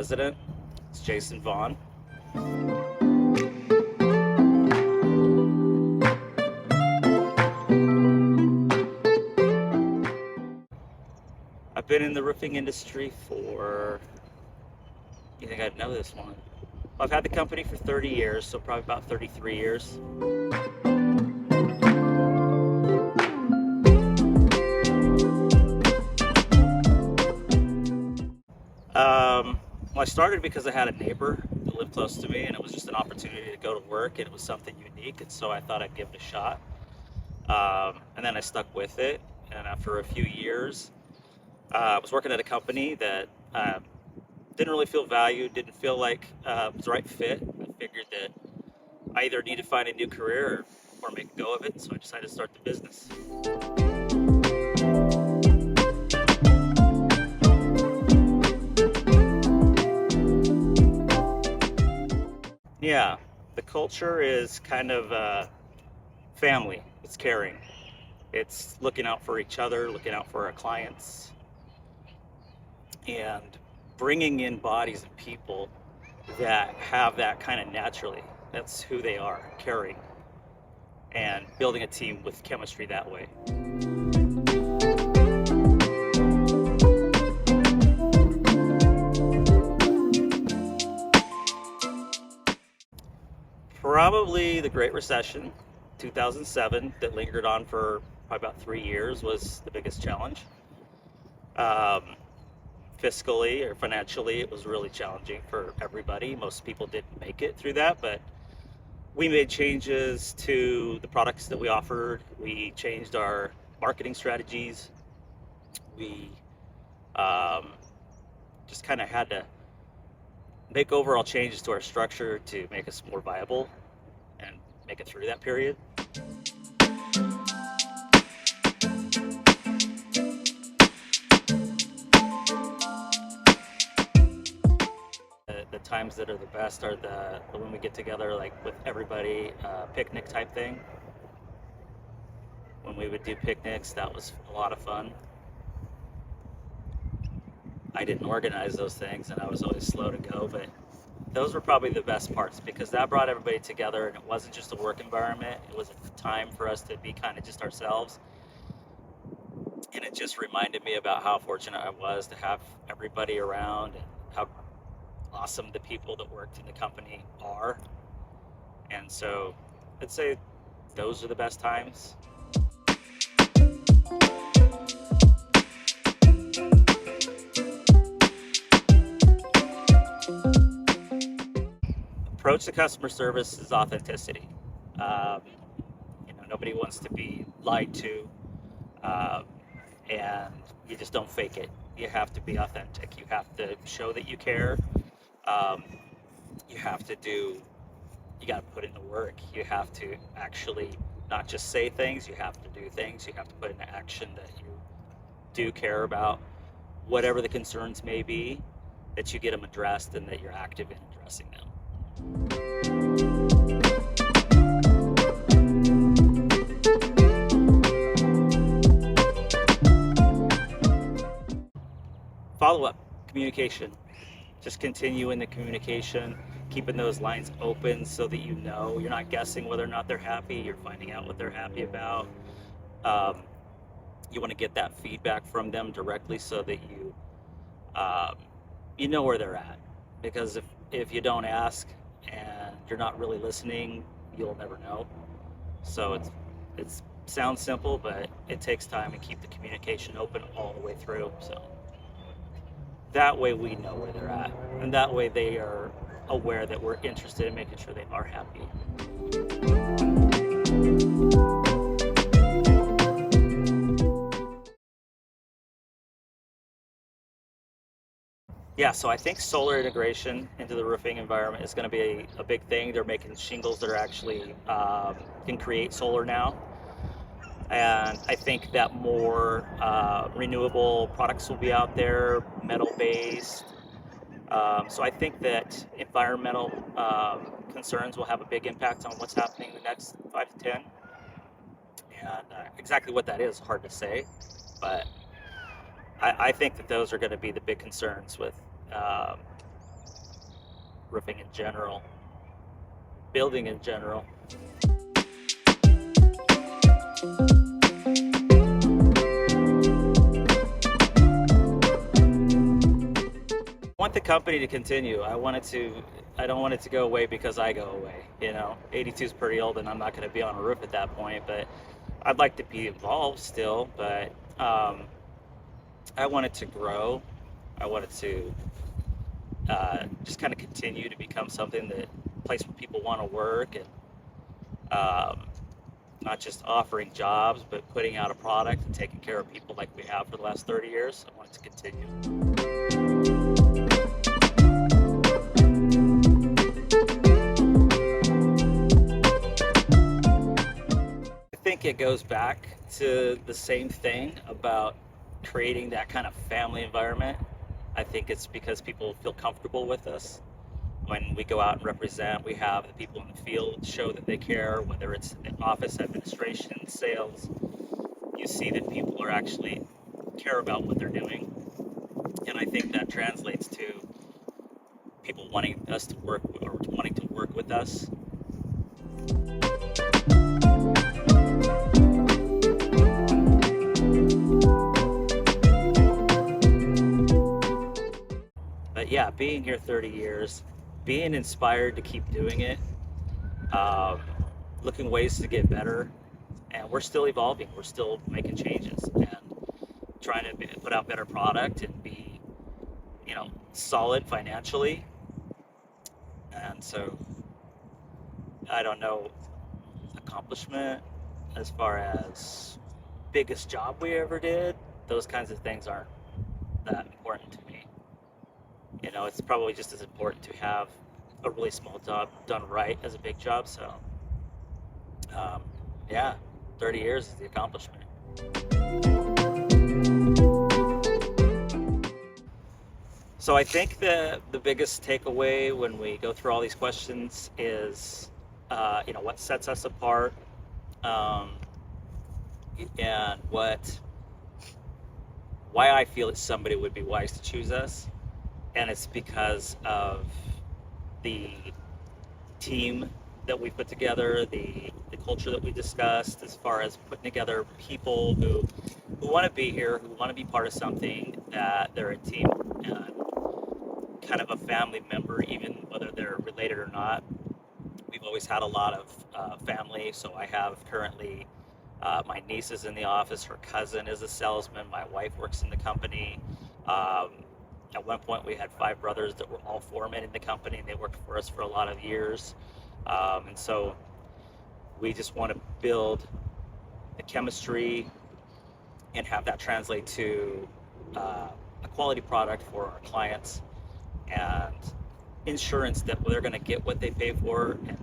president. It's Jason Vaughan. I've been in the roofing industry for, you think I'd know this one? Well, I've had the company for 30 years, so probably about 33 years. Well, I started because I had a neighbor that lived close to me, and it was just an opportunity to go to work, and it was something unique, and so I thought I'd give it a shot. And then I stuck with it, and after a few years, I was working at a company that didn't really feel valued, didn't feel like it was the right fit. I figured that I either need to find a new career or make a go of it, so I decided to start the business. Yeah, the culture is kind of family. It's caring. It's looking out for each other, looking out for our clients, and bringing in bodies and people that have that kind of naturally. That's who they are, caring, and building a team with chemistry that way. Probably the Great Recession, 2007, that lingered on for probably about 3 years, was the biggest challenge. Fiscally or financially, it was really challenging for everybody. Most people didn't make it through that, but we made changes to the products that we offered. We changed our marketing strategies. We just kind of had to make overall changes to our structure to make us more viable and make it through that period. The times that are the best are the when we get together, like with everybody, picnic type thing. When we would do picnics, that was a lot of fun. I didn't organize those things, and I was always slow to go, but those were probably the best parts because that brought everybody together, and it wasn't just a work environment. It was a time for us to be kind of just ourselves. And it just reminded me about how fortunate I was to have everybody around and how awesome the people that worked in the company are. And so I'd say those are the best times. Approach to customer service is authenticity. Nobody wants to be lied to, and you just don't fake it. You have to be authentic. You have to show that you care. You got to put in the work. You have to actually not just say things, you have to do things. You have to put into action that you do care about whatever the concerns may be, that you get them addressed and that you're active in addressing them. Follow-up communication. Just continue in the communication, keeping those lines open so that you know you're not guessing whether or not they're happy, you're finding out what they're happy about. You want to get that feedback from them directly so that you know where they're at. Because if you don't ask and you're not really listening, you'll never know. So it sounds simple, but it takes time, and keep the communication open all the way through. So that way we know where they're at, and that way they are aware that we're interested in making sure they are happy. Yeah, so I think solar integration into the roofing environment is going to be a big thing. They're making shingles that are actually can create solar now. And I think that more renewable products will be out there, metal-based. So I think that environmental concerns will have a big impact on what's happening in the next 5 to 10. And exactly what that is, hard to say. But I think that those are going to be the big concerns with roofing in general, building in general. I want the company to continue. I don't want it to go away because I go away. 82 is pretty old and I'm not going to be on a roof at that point, but I'd like to be involved still, but I want it to grow. I want it to just kind of continue to become something that place where people want to work, and not just offering jobs, but putting out a product and taking care of people like we have for the last 30 years. I want it to continue. I think it goes back to the same thing about creating that kind of family environment. I think it's because people feel comfortable with us. When we go out and represent, we have the people in the field show that they care, whether it's in office administration, sales. You see that people are actually care about what they're doing. And I think that translates to people wanting us to work, or wanting to work with us. But yeah, being here 30 years, being inspired to keep doing it, looking ways to get better, and we're still evolving. We're still making changes and trying to put out better product and be, solid financially. And so, I don't know, accomplishment as far as biggest job we ever did. Those kinds of things aren't that important to me. It's probably just as important to have a really small job done right as a big job. So, yeah, 30 years is the accomplishment. So I think the biggest takeaway when we go through all these questions is, what sets us apart, and why I feel that somebody would be wise to choose us. And it's because of the team that we put together, the culture that we discussed, as far as putting together people who want to be here, who want to be part of something, that they're a team and kind of a family member, even whether they're related or not. We've always had a lot of family. So I have currently my niece is in the office, her cousin is a salesman, my wife works in the company. At one point, we had 5 brothers that were all foremen in the company, and they worked for us for a lot of years. And so we just want to build the chemistry and have that translate to a quality product for our clients, and insurance that they're going to get what they pay for, and